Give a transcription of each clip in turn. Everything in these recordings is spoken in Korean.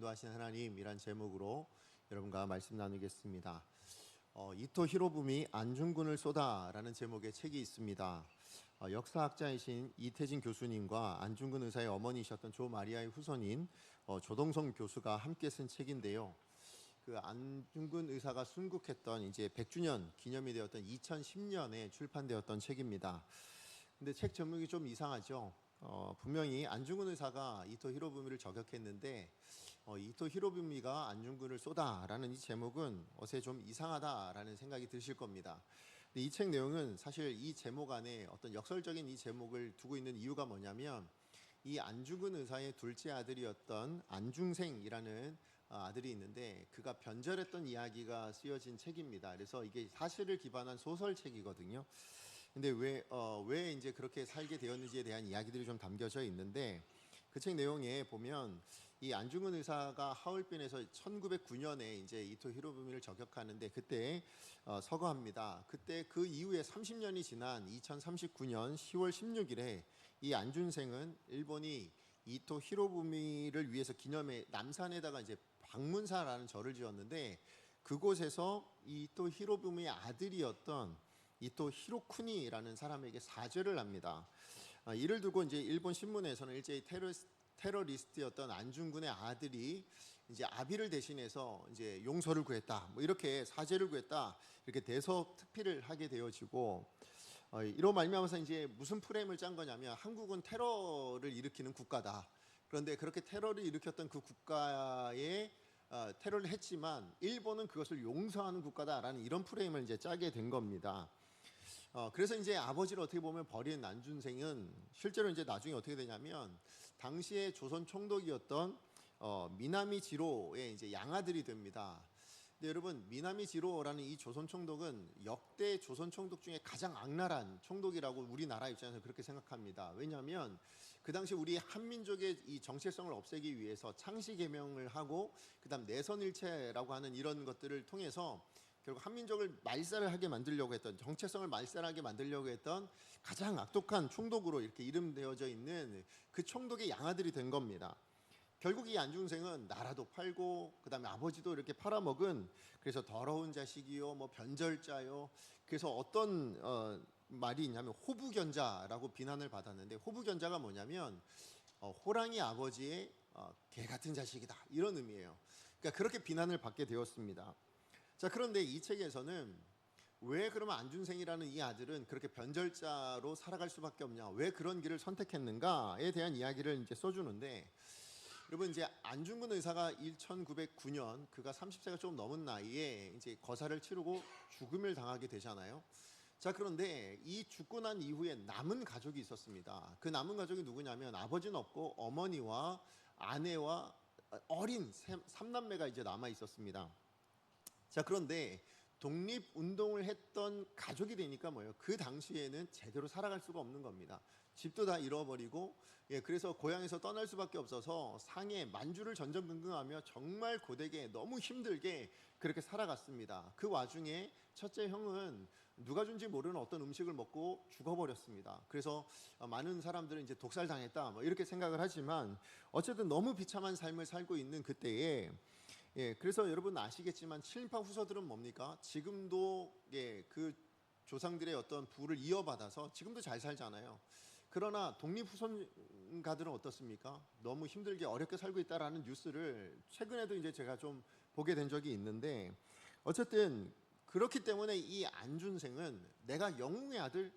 인도하신 하나님이란 제목으로 여러분과 말씀 나누겠습니다. 이토 히로부미 안중근을 쏘다라는 제목의 책이 있습니다. 역사학자이신 이태진 교수님과 안중근 의사의 어머니셨던 조 마리아의 후손인 조동성 교수가 함께 쓴 책인데요. 그 안중근 의사가 순국했던 이제 100주년 기념이 되었던 2010년에 출판되었던 책입니다. 근데 책 제목이 좀 이상하죠. 분명히 안중근 의사가 이토 히로부미를 저격했는데 이토 히로부미가 안중근을 쏘다라는 이 제목은 어세 좀 이상하다라는 생각이 드실 겁니다. 근데 이 책 내용은 사실 이 제목 안에 어떤 역설적인 이 제목을 두고 있는 이유가 뭐냐면 이 안중근 의사의 둘째 아들이었던 안중생이라는 아들이 있는데 그가 변절했던 이야기가 쓰여진 책입니다. 그래서 이게 사실을 기반한 소설책이거든요. 근데 왜 이제 그렇게 살게 되었는지에 대한 이야기들이 좀 담겨져 있는데 그 책 내용에 보면 이 안중근 의사가 하얼빈에서 1909년에 이제 이토 히로부미를 저격하는데 그때 서거합니다. 그때 그 이후에 30년이 지난 2039년 10월 16일에 이 안중생은 일본이 이토 히로부미를 위해서 기념해 남산에다가 이제 방문사라는 절을 지었는데 그곳에서 이토 히로부미의 아들이었던 이토 히로쿠니라는 사람에게 사죄를 합니다. 이를 두고 이제 일본 신문에서는 일제히 테러리스트였던 안중근의 아들이 이제 아비를 대신해서 이제 용서를 구했다, 뭐 이렇게 사죄를 구했다, 이렇게 대서특필을 하게 되어지고 이로 말미암아서 이제 무슨 프레임을 짠 거냐면 한국은 테러를 일으키는 국가다. 그런데 그렇게 테러를 일으켰던 그 국가에 테러를 했지만 일본은 그것을 용서하는 국가다라는 이런 프레임을 이제 짜게 된 겁니다. 그래서 이제 아버지를 어떻게 보면 버린 안중생은 실제로 이제 나중에 어떻게 되냐면 당시에 조선 총독이었던 미나미 지로의 이제 양아들이 됩니다. 근데 여러분, 미나미 지로라는 이 조선 총독은 역대 조선 총독 중에 가장 악랄한 총독이라고 우리나라 입장에서 그렇게 생각합니다. 왜냐하면 그 당시 우리 한민족의 이 정체성을 없애기 위해서 창씨 개명을 하고 그다음 내선일체라고 하는 이런 것들을 통해서 결국 한민족을 말살하게 만들려고 했던, 정체성을 말살하게 만들려고 했던 가장 악독한 총독으로 이렇게 이름되어져 있는 그 총독의 양아들이 된 겁니다. 결국 이 안중생은 나라도 팔고 그다음에 아버지도 이렇게 팔아먹은, 그래서 더러운 자식이요, 뭐 변절자요. 그래서 어떤 말이 있냐면 호부견자라고 비난을 받았는데, 호부견자가 뭐냐면 호랑이 아버지의 개 같은 자식이다, 이런 의미예요. 그러니까 그렇게 비난을 받게 되었습니다. 자, 그런데 이 책에서는 왜 그러면 안중생이라는 이 아들은 그렇게 변절자로 살아갈 수밖에 없냐, 왜 그런 길을 선택했는가에 대한 이야기를 이제 써주는데, 여러분, 이제 안중근 의사가 1909년 그가 30세가 조금 넘은 나이에 이제 거사를 치르고 죽음을 당하게 되잖아요. 자, 그런데 이 죽고 난 이후에 남은 가족이 있었습니다. 그 남은 가족이 누구냐면 아버지는 없고 어머니와 아내와 어린 3남매가 이제 남아 있었습니다. 자, 그런데 독립운동을 했던 가족이 되니까 뭐예요? 그 당시에는 제대로 살아갈 수가 없는 겁니다. 집도 다 잃어버리고, 그래서 고향에서 떠날 수밖에 없어서 상해 만주를 전전긍긍하며 정말 고되게 너무 힘들게 그렇게 살아갔습니다. 그 와중에 첫째 형은 누가 준지 모르는 어떤 음식을 먹고 죽어버렸습니다. 그래서 많은 사람들은 이제 독살당했다, 뭐 이렇게 생각을 하지만 어쨌든 너무 비참한 삶을 살고 있는 그때에, 그래서 여러분 아시겠지만 친일파 후손들은 뭡니까? 지금도 그 조상들의 어떤 부를 이어받아서 지금도 잘 살잖아요. 그러나 독립후손가들은 어떻습니까? 너무 힘들게 어렵게 살고 있다라는 뉴스를 최근에도 이제 제가 좀 보게 된 적이 있는데, 어쨌든 그렇기 때문에 이 안중생은 내가 영웅의 아들,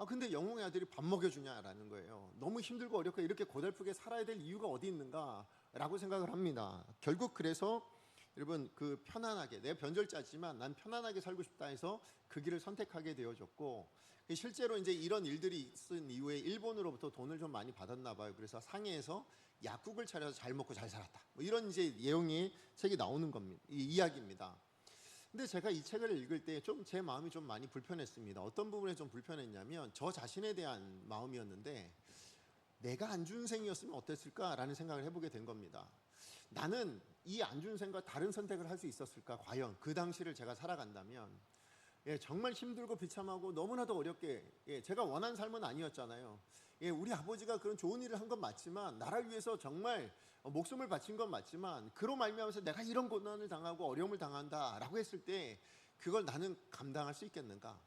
근데 영웅의 아들이 밥 먹여주냐라는 거예요. 너무 힘들고 어렵고 이렇게 고달프게 살아야 될 이유가 어디 있는가라고 생각을 합니다. 결국 그래서 여러분, 그 편안하게, 내가 변절자지만 난 편안하게 살고 싶다 해서 그 길을 선택하게 되어졌고, 실제로 이제 이런 일들이 있은 이후에 일본으로부터 돈을 좀 많이 받았나 봐요. 그래서 상해에서 약국을 차려서 잘 먹고 잘 살았다, 뭐 이런 이제 내용이 책이 나오는 겁니다. 이 이야기입니다. 근데 제가 이 책을 읽을 때 좀 제 마음이 좀 많이 불편했습니다. 어떤 부분에 좀 불편했냐면 저 자신에 대한 마음이었는데, 내가 안중생이었으면 어땠을까라는 생각을 해보게 된 겁니다. 나는 이 안중생과 다른 선택을 할 수 있었을까? 과연 그 당시를 제가 살아간다면 정말 힘들고 비참하고 너무나도 어렵게, 제가 원하는 삶은 아니었잖아요. 우리 아버지가 그런 좋은 일을 한 건 맞지만, 나를 위해서 정말 목숨을 바친 건 맞지만, 그로 말미암아서 내가 이런 고난을 당하고 어려움을 당한다라고 했을 때 그걸 나는 감당할 수 있겠는가?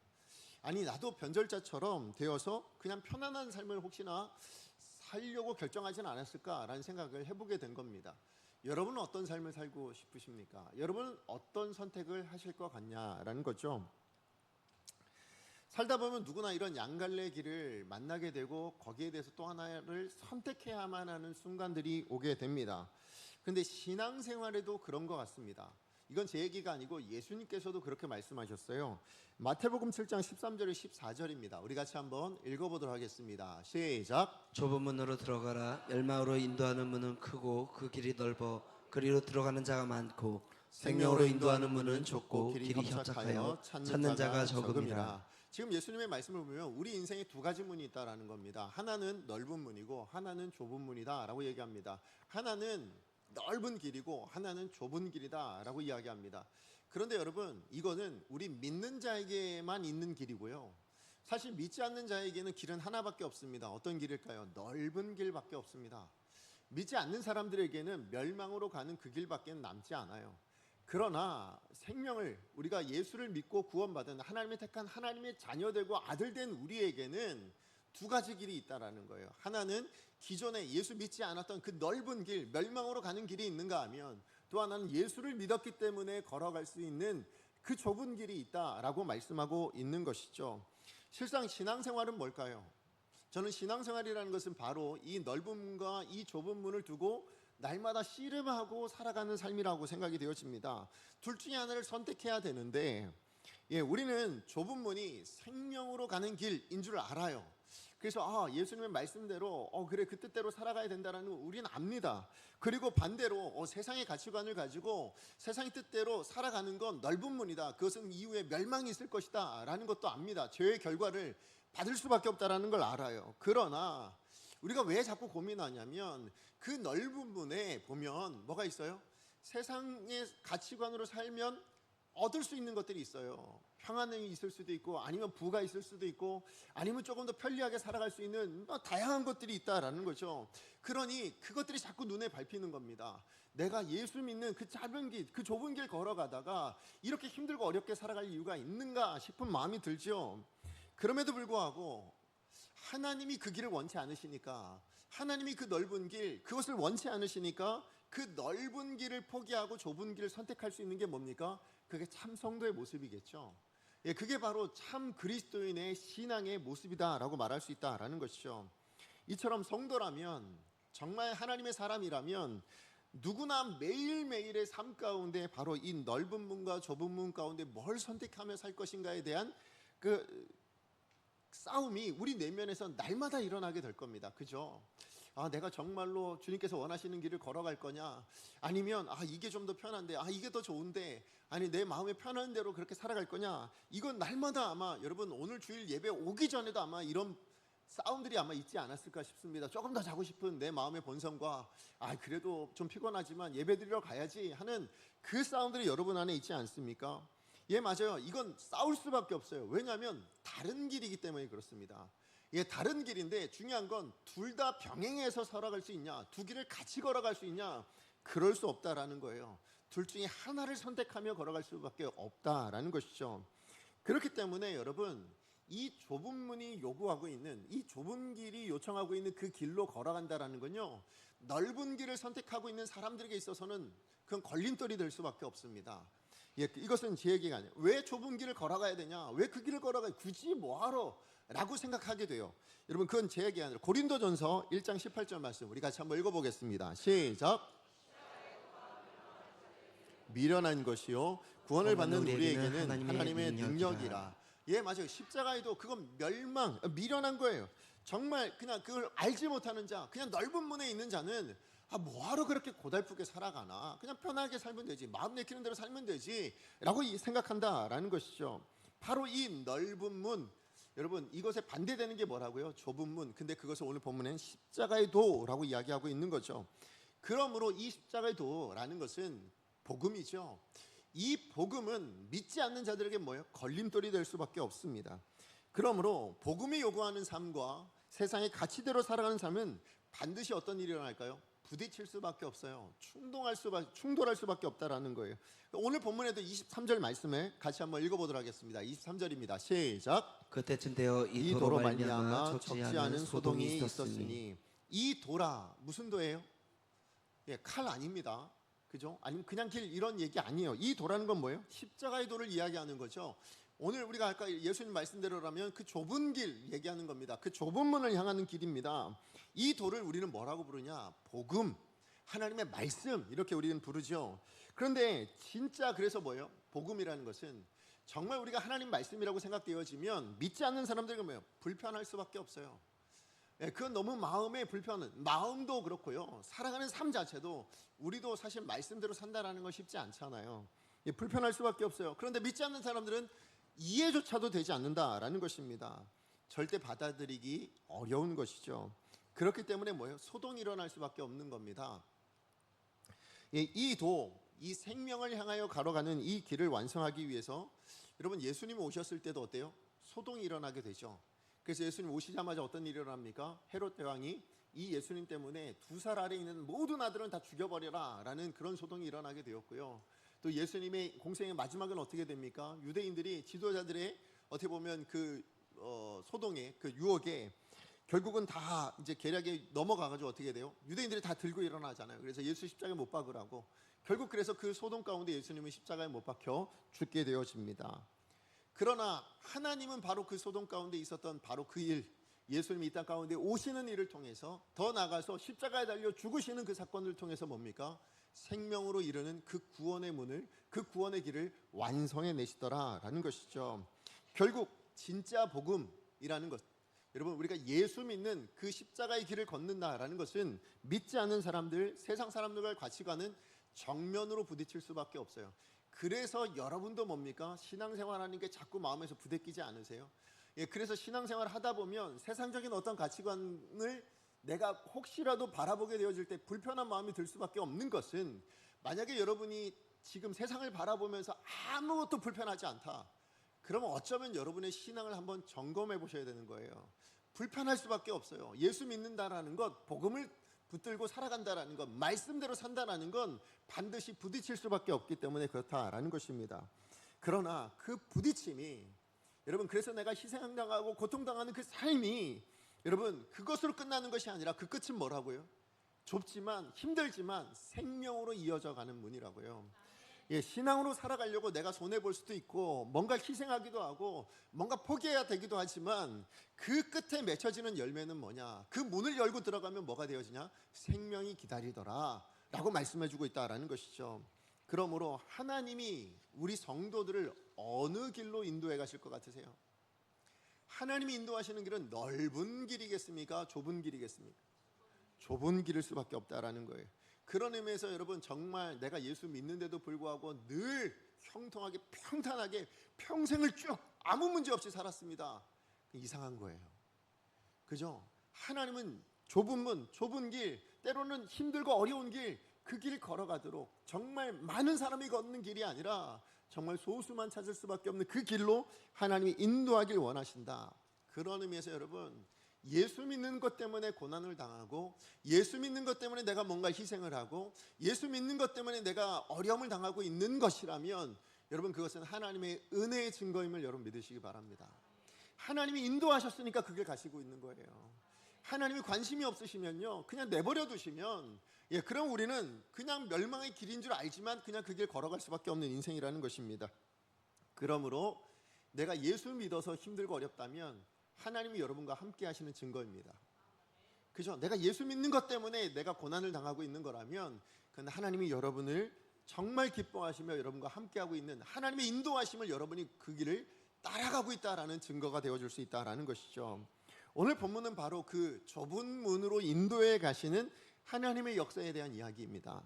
아니, 나도 변절자처럼 되어서 그냥 편안한 삶을 혹시나 살려고 결정하지는 않았을까라는 생각을 해보게 된 겁니다. 여러분은 어떤 삶을 살고 싶으십니까? 여러분은 어떤 선택을 하실 것 같냐라는 거죠. 살다 보면 누구나 이런 양갈래 길을 만나게 되고 거기에 대해서 또 하나를 선택해야만 하는 순간들이 오게 됩니다. 그런데 신앙생활에도 그런 것 같습니다. 이건 제 얘기가 아니고 예수님께서도 그렇게 말씀하셨어요. 마태복음 7장 13절에 14절입니다. 우리 같이 한번 읽어보도록 하겠습니다. 시작. 좁은 문으로 들어가라. 열망으로 인도하는 문은 크고 그 길이 넓어 그리로 들어가는 자가 많고 생명으로 인도하는 문은 좁고 길이 협착하여 찾는 자가 적음이라. 지금 예수님의 말씀을 보면 우리 인생에 두 가지 문이 있다라는 겁니다. 하나는 넓은 문이고 하나는 좁은 문이다라고 얘기합니다. 하나는 넓은 길이고 하나는 좁은 길이다라고 이야기합니다. 그런데 여러분, 이거는 우리 믿는 자에게만 있는 길이고요. 사실 믿지 않는 자에게는 길은 하나밖에 없습니다. 어떤 길일까요? 넓은 길밖에 없습니다. 믿지 않는 사람들에게는 멸망으로 가는 그 길밖에 남지 않아요. 그러나 생명을, 우리가 예수를 믿고 구원받은 하나님의 택한 하나님의 자녀되고 아들된 우리에게는 두 가지 길이 있다라는 거예요. 하나는 기존에 예수 믿지 않았던 그 넓은 길, 멸망으로 가는 길이 있는가 하면, 또 하나는 예수를 믿었기 때문에 걸어갈 수 있는 그 좁은 길이 있다라고 말씀하고 있는 것이죠. 실상 신앙생활은 뭘까요? 저는 신앙생활이라는 것은 바로 이 넓은 문과 이 좁은 문을 두고 날마다 씨름하고 살아가는 삶이라고 생각이 되어집니다. 둘 중에 하나를 선택해야 되는데, 우리는 좁은 문이 생명으로 가는 길인 줄 알아요. 그래서 예수님의 말씀대로 그래, 그 뜻대로 살아가야 된다는 걸 우리는 압니다. 그리고 반대로 세상의 가치관을 가지고 세상의 뜻대로 살아가는 건 넓은 문이다, 그것은 이후에 멸망이 있을 것이다 라는 것도 압니다. 죄의 결과를 받을 수밖에 없다라는 걸 알아요. 그러나 우리가 왜 자꾸 고민하냐면, 그 넓은 문에 보면 뭐가 있어요? 세상의 가치관으로 살면 얻을 수 있는 것들이 있어요. 평안이 있을 수도 있고, 아니면 부가 있을 수도 있고, 아니면 조금 더 편리하게 살아갈 수 있는 다양한 것들이 있다라는 거죠. 그러니 그것들이 자꾸 눈에 밟히는 겁니다. 내가 예수 믿는 그 짧은 길, 그 좁은 길 걸어가다가 이렇게 힘들고 어렵게 살아갈 이유가 있는가 싶은 마음이 들죠. 그럼에도 불구하고 하나님이 그 길을 원치 않으시니까, 하나님이 그 넓은 길, 그것을 원치 않으시니까 그 넓은 길을 포기하고 좁은 길을 선택할 수 있는 게 뭡니까? 그게 참 성도의 모습이겠죠. 그게 바로 참 그리스도인의 신앙의 모습이다라고 말할 수 있다라는 것이죠. 이처럼 성도라면, 정말 하나님의 사람이라면 누구나 매일매일의 삶 가운데 바로 이 넓은 문과 좁은 문 가운데 뭘 선택하며 살 것인가에 대한 그 싸움이 우리 내면에서 날마다 일어나게 될 겁니다. 그죠? 내가 정말로 주님께서 원하시는 길을 걸어갈 거냐, 아니면 이게 좀 더 편한데, 이게 더 좋은데, 아니 내 마음에 편한 대로 그렇게 살아갈 거냐, 이건 날마다 아마 여러분 오늘 주일 예배 오기 전에도 아마 이런 싸움들이 아마 있지 않았을까 싶습니다. 조금 더 자고 싶은 내 마음의 본성과 그래도 좀 피곤하지만 예배 드리러 가야지 하는 그 싸움들이 여러분 안에 있지 않습니까? 맞아요. 이건 싸울 수밖에 없어요. 왜냐하면 다른 길이기 때문에 그렇습니다. 다른 길인데 중요한 건 둘 다 병행해서 살아갈 수 있냐, 두 길을 같이 걸어갈 수 있냐, 그럴 수 없다라는 거예요. 둘 중에 하나를 선택하며 걸어갈 수밖에 없다라는 것이죠. 그렇기 때문에 여러분, 이 좁은 문이 요구하고 있는, 이 좁은 길이 요청하고 있는 그 길로 걸어간다라는 건요, 넓은 길을 선택하고 있는 사람들에게 있어서는 그건 걸림돌이 될 수밖에 없습니다. 이것은 제 얘기가 아니에요. 왜 좁은 길을 걸어가야 되냐, 왜 그 길을 걸어가야, 굳이 뭐하러 라고 생각하게 돼요. 여러분, 그건 제 얘기가 아니라 고린도전서 1장 18절 말씀 우리 같이 한번 읽어보겠습니다. 시작. 미련한 것이요 구원을 받는 우리에게는 하나님의 능력이라. 맞아요. 십자가에도 그건 미련한 거예요. 정말 그냥 그걸 알지 못하는 자, 그냥 넓은 문에 있는 자는 뭐하러 그렇게 고달프게 살아가나, 그냥 편하게 살면 되지, 마음 내키는 대로 살면 되지 라고 생각한다라는 것이죠. 바로 이 넓은 문, 여러분 이것에 반대되는 게 뭐라고요? 좁은 문. 근데 그것을 오늘 본문엔 십자가의 도라고 이야기하고 있는 거죠. 그러므로 이 십자가의 도라는 것은 복음이죠. 이 복음은 믿지 않는 자들에게 뭐예요? 걸림돌이 될 수밖에 없습니다. 그러므로 복음이 요구하는 삶과 세상의 가치대로 살아가는 삶은 반드시 어떤 일이 일어날까요? 부딪힐 수밖에 없어요. 충돌할 수밖에 없다라는 거예요. 오늘 본문에도 23절 말씀에 같이 한번 읽어보도록 하겠습니다. 23절입니다. 시작. 그때쯤 되어 이 도로 말미암아 적지 않은 소동이 있었으니. 이 도라 무슨 도예요? 예, 칼 아닙니다. 그죠? 아니면 그냥 길 이런 얘기 아니에요. 이 도라는 건 뭐예요? 십자가의 도를 이야기하는 거죠. 오늘 우리가 아까 예수님 말씀대로라면 그 좁은 길 얘기하는 겁니다. 그 좁은 문을 향하는 길입니다. 이 도를 우리는 뭐라고 부르냐? 복음, 하나님의 말씀 이렇게 우리는 부르죠. 그런데 진짜 그래서 뭐예요? 복음이라는 것은 정말 우리가 하나님 말씀이라고 생각되어지면 믿지 않는 사람들은 뭐예요? 불편할 수밖에 없어요. 예, 그건 너무 마음의 불편은 마음도 그렇고요. 살아가는 삶 자체도 우리도 사실 말씀대로 산다라는 건 쉽지 않잖아요. 예, 불편할 수밖에 없어요. 그런데 믿지 않는 사람들은 이해조차도 되지 않는다라는 것입니다. 절대 받아들이기 어려운 것이죠. 그렇기 때문에 뭐예요? 소동이 일어날 수밖에 없는 겁니다. 예, 이 생명을 향하여 걸어가는 이 길을 완성하기 위해서 여러분 예수님 오셨을 때도 어때요? 소동이 일어나게 되죠. 그래서 예수님 오시자마자 어떤 일이 일어납니까? 헤롯 대왕이 이 예수님 때문에 2살 아래에 있는 모든 아들은 다 죽여버려라 라는 그런 소동이 일어나게 되었고요. 또 예수님의 공생의 마지막은 어떻게 됩니까? 유대인들이 지도자들의 어떻게 보면 그 소동에 그 유혹에 결국은 다 이제 계략에 넘어가가지고 어떻게 돼요? 유대인들이 다 들고 일어나잖아요. 그래서 예수 십자가에 못 박으라고. 결국 그래서 그 소동 가운데 예수님은 십자가에 못 박혀 죽게 되어집니다. 그러나 하나님은 바로 그 소동 가운데 있었던 바로 그 일, 예수님이 이 땅 가운데 오시는 일을 통해서 더 나아가서 십자가에 달려 죽으시는 그 사건을 통해서 뭡니까? 생명으로 이르는 그 구원의 문을, 그 구원의 길을 완성해 내시더라라는 것이죠. 결국 진짜 복음이라는 것, 여러분 우리가 예수 믿는 그 십자가의 길을 걷는다라는 것은 믿지 않는 사람들, 세상 사람들과의 가치관은 정면으로 부딪힐 수밖에 없어요. 그래서 여러분도 뭡니까? 신앙생활하는 게 자꾸 마음에서 부대끼지 않으세요? 예, 그래서 신앙생활 하다 보면 세상적인 어떤 가치관을 내가 혹시라도 바라보게 되어질 때 불편한 마음이 들 수밖에 없는 것은, 만약에 여러분이 지금 세상을 바라보면서 아무것도 불편하지 않다, 그러면 어쩌면 여러분의 신앙을 한번 점검해 보셔야 되는 거예요. 불편할 수밖에 없어요. 예수 믿는다라는 것, 복음을 붙들고 살아간다라는 것, 말씀대로 산다라는 건 반드시 부딪힐 수밖에 없기 때문에 그렇다라는 것입니다. 그러나 그 부딪힘이, 여러분 그래서 내가 희생당하고 고통당하는 그 삶이 여러분 그것으로 끝나는 것이 아니라 그 끝은 뭐라고요? 좁지만 힘들지만 생명으로 이어져 가는 문이라고요. 예, 신앙으로 살아가려고 내가 손해볼 수도 있고 뭔가 희생하기도 하고 뭔가 포기해야 되기도 하지만 그 끝에 맺혀지는 열매는 뭐냐? 그 문을 열고 들어가면 뭐가 되어지냐? 생명이 기다리더라 라고 말씀해주고 있다라는 것이죠. 그러므로 하나님이 우리 성도들을 어느 길로 인도해 가실 것 같으세요? 하나님이 인도하시는 길은 넓은 길이겠습니까? 좁은 길이겠습니까? 좁은 길일 수밖에 없다라는 거예요. 그런 의미에서 여러분 정말 내가 예수 믿는데도 불구하고 늘 형통하게 평탄하게 평생을 쭉 아무 문제 없이 살았습니다. 이상한 거예요. 그죠? 하나님은 좁은 문, 좁은 길, 때로는 힘들고 어려운 길, 그 길 걸어가도록 정말 많은 사람이 걷는 길이 아니라 정말 소수만 찾을 수밖에 없는 그 길로 하나님이 인도하길 원하신다. 그런 의미에서 여러분 예수 믿는 것 때문에 고난을 당하고 예수 믿는 것 때문에 내가 뭔가 희생을 하고 예수 믿는 것 때문에 내가 어려움을 당하고 있는 것이라면 여러분 그것은 하나님의 은혜의 증거임을 여러분 믿으시기 바랍니다. 하나님이 인도하셨으니까 그길 가시고 있는 거예요. 하나님이 관심이 없으시면요 그냥 내버려 두시면 그럼 우리는 그냥 멸망의 길인 줄 알지만 그냥 그 길 걸어갈 수밖에 없는 인생이라는 것입니다. 그러므로 내가 예수 믿어서 힘들고 어렵다면 하나님이 여러분과 함께 하시는 증거입니다. 그죠? 내가 예수 믿는 것 때문에 내가 고난을 당하고 있는 거라면 그건 하나님이 여러분을 정말 기뻐하시며 여러분과 함께하고 있는 하나님의 인도하심을 여러분이 그 길을 따라가고 있다라는 증거가 되어줄 수 있다라는 것이죠. 오늘 본문은 바로 그 좁은 문으로 인도해 가시는 하나님의 역사에 대한 이야기입니다.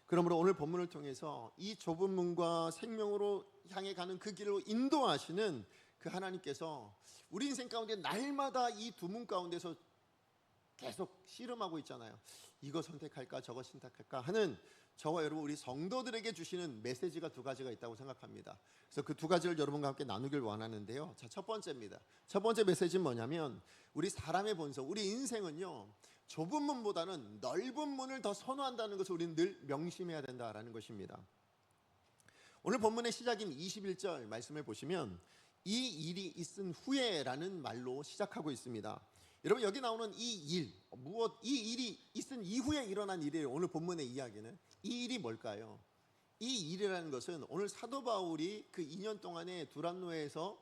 그러므로 오늘 본문을 통해서 이 좁은 문과 생명으로 향해 가는 그 길로 인도하시는 그 하나님께서 우리 인생 가운데 날마다 이 두 문 가운데서 계속 씨름하고 있잖아요. 이거 선택할까 저거 선택할까 하는 저와 여러분 우리 성도들에게 주시는 메시지가 두 가지가 있다고 생각합니다. 그래서 그 두 가지를 여러분과 함께 나누길 원하는데요. 자, 첫 번째입니다. 첫 번째 메시지는 뭐냐면 우리 사람의 본성, 우리 인생은요, 좁은 문보다는 넓은 문을 더 선호한다는 것을 우리는 늘 명심해야 된다라는 것입니다. 오늘 본문의 시작인 21절 말씀을 보시면 이 일이 있은 후에라는 말로 시작하고 있습니다. 여러분 여기 나오는 이 일이 있은 이후에 일어난 일이에요. 오늘 본문의 이야기는 이 일이 뭘까요? 이 일이라는 것은 오늘 사도 바울이 그 2년 동안에 두란노에서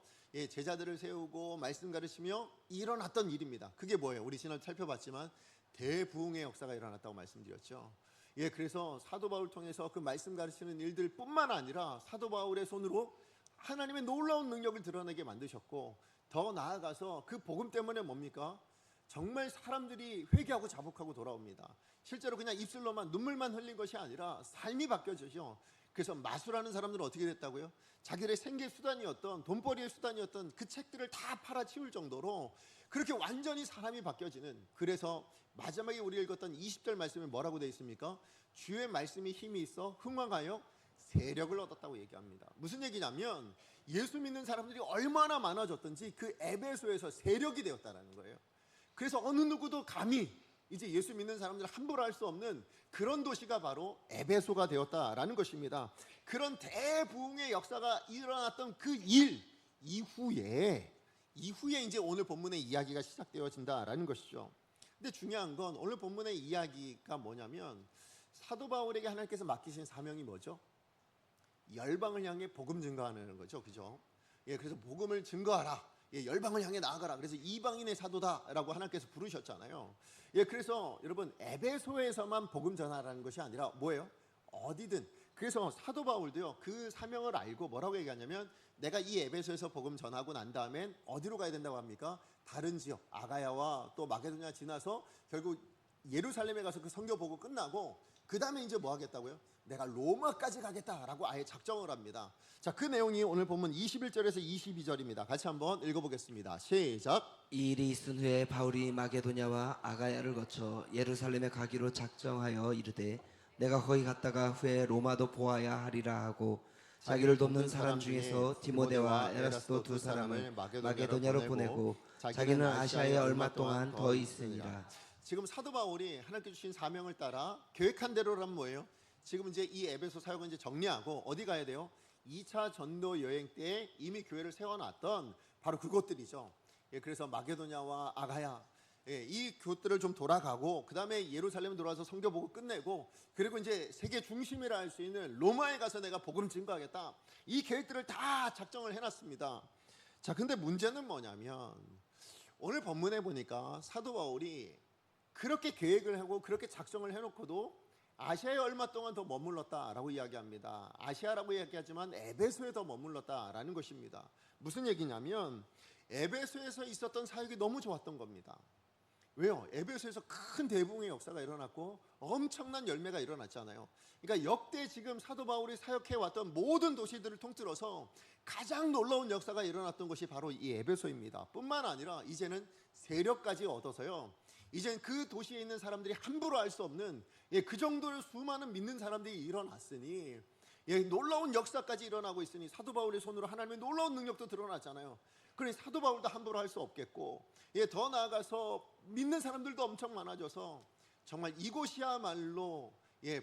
제자들을 세우고 말씀 가르치며 일어났던 일입니다. 그게 뭐예요? 우리 지난 살펴봤지만 대부흥의 역사가 일어났다고 말씀드렸죠. 그래서 사도 바울 통해서 그 말씀 가르치는 일들 뿐만 아니라 사도 바울의 손으로 하나님의 놀라운 능력을 드러내게 만드셨고, 더 나아가서 그 복음 때문에 뭡니까? 정말 사람들이 회개하고 자복하고 돌아옵니다. 실제로 그냥 입술로만 눈물만 흘린 것이 아니라 삶이 바뀌어지죠. 그래서 마술하는 사람들은 어떻게 됐다고요? 자기들의 생계 수단이었던, 돈벌이의 수단이었던 그 책들을 다 팔아치울 정도로 그렇게 완전히 사람이 바뀌어지는, 그래서 마지막에 우리 읽었던 20절 말씀에 뭐라고 되어 있습니까? 주의 말씀이 힘이 있어 흥왕하여 세력을 얻었다고 얘기합니다. 무슨 얘기냐면 예수 믿는 사람들이 얼마나 많아졌든지 그 에베소에서 세력이 되었다는 거예요. 그래서 어느 누구도 감히 이제 예수 믿는 사람들 함부로 할 수 없는 그런 도시가 바로 에베소가 되었다라는 것입니다. 그런 대부흥의 역사가 일어났던 그 일 이후에 이제 오늘 본문의 이야기가 시작되어진다라는 것이죠. 근데 중요한 건 오늘 본문의 이야기가 뭐냐면 사도 바울에게 하나님께서 맡기신 사명이 뭐죠? 열방을 향해 복음 증거하는 거죠. 그죠? 그래서 복음을 증거하라. 열방을 향해 나아가라. 그래서 이방인의 사도다라고 하나님께서 부르셨잖아요. 그래서 여러분 에베소에서만 복음 전하라는 것이 아니라 뭐예요? 어디든. 그래서 사도 바울도요, 그 사명을 알고 뭐라고 얘기하냐면 내가 이 에베소에서 복음 전하고 난 다음엔 어디로 가야 된다고 합니까? 다른 지역 아가야와 또 마게도냐 지나서 결국 예루살렘에 가서 그 선교 보고 끝나고 그 다음에 이제 뭐 하겠다고요? 내가 로마까지 가겠다라고 아예 작정을 합니다. 자, 그 내용이 오늘 본문 21절에서 22절입니다. 같이 한번 읽어보겠습니다. 시작. 이 일이 있은 후에 바울이 마게도냐와 아가야를 거쳐 예루살렘에 가기로 작정하여 이르되 내가 거기 갔다가 후에 로마도 보아야 하리라 하고 자기를 돕는 사람 중에서 디모데와 에라스도 두 사람을 마게도냐로 보내고 자기는 아시아에 얼마 동안 더 있으니라. 지금 사도 바울이 하나님께 주신 사명을 따라 계획한 대로라면 뭐예요? 지금 이제 이 에베소 사역을 이제 정리하고 어디 가야 돼요? 2차 전도 여행 때 이미 교회를 세워놨던 바로 그곳들이죠. 그래서 마게도냐와 아가야, 이 곳들을 좀 돌아가고 그 다음에 예루살렘 들어와서 선교 보고 끝내고, 그리고 이제 세계 중심이라 할 수 있는 로마에 가서 내가 복음 증거하겠다. 이 계획들을 다 작정을 해놨습니다. 자, 근데 문제는 뭐냐면 오늘 본문에 보니까 사도 바울이 그렇게 계획을 하고 그렇게 작정을 해놓고도 아시아에 얼마 동안 더 머물렀다라고 이야기합니다. 아시아라고 이야기하지만 에베소에 더 머물렀다라는 것입니다. 무슨 얘기냐면 에베소에서 있었던 사역이 너무 좋았던 겁니다. 왜요? 에베소에서 큰 대부흥의 역사가 일어났고 엄청난 열매가 일어났잖아요. 그러니까 역대 지금 사도 바울이 사역해왔던 모든 도시들을 통틀어서 가장 놀라운 역사가 일어났던 것이 바로 이 에베소입니다. 뿐만 아니라 이제는 세력까지 얻어서요, 이젠 그 도시에 있는 사람들이 함부로 할 수 없는 그 정도의 수많은 믿는 사람들이 일어났으니, 놀라운 역사까지 일어나고 있으니 사도 바울의 손으로 하나님의 놀라운 능력도 드러났잖아요. 그러니 사도 바울도 함부로 할 수 없겠고, 더 나아가서 믿는 사람들도 엄청 많아져서 정말 이곳이야말로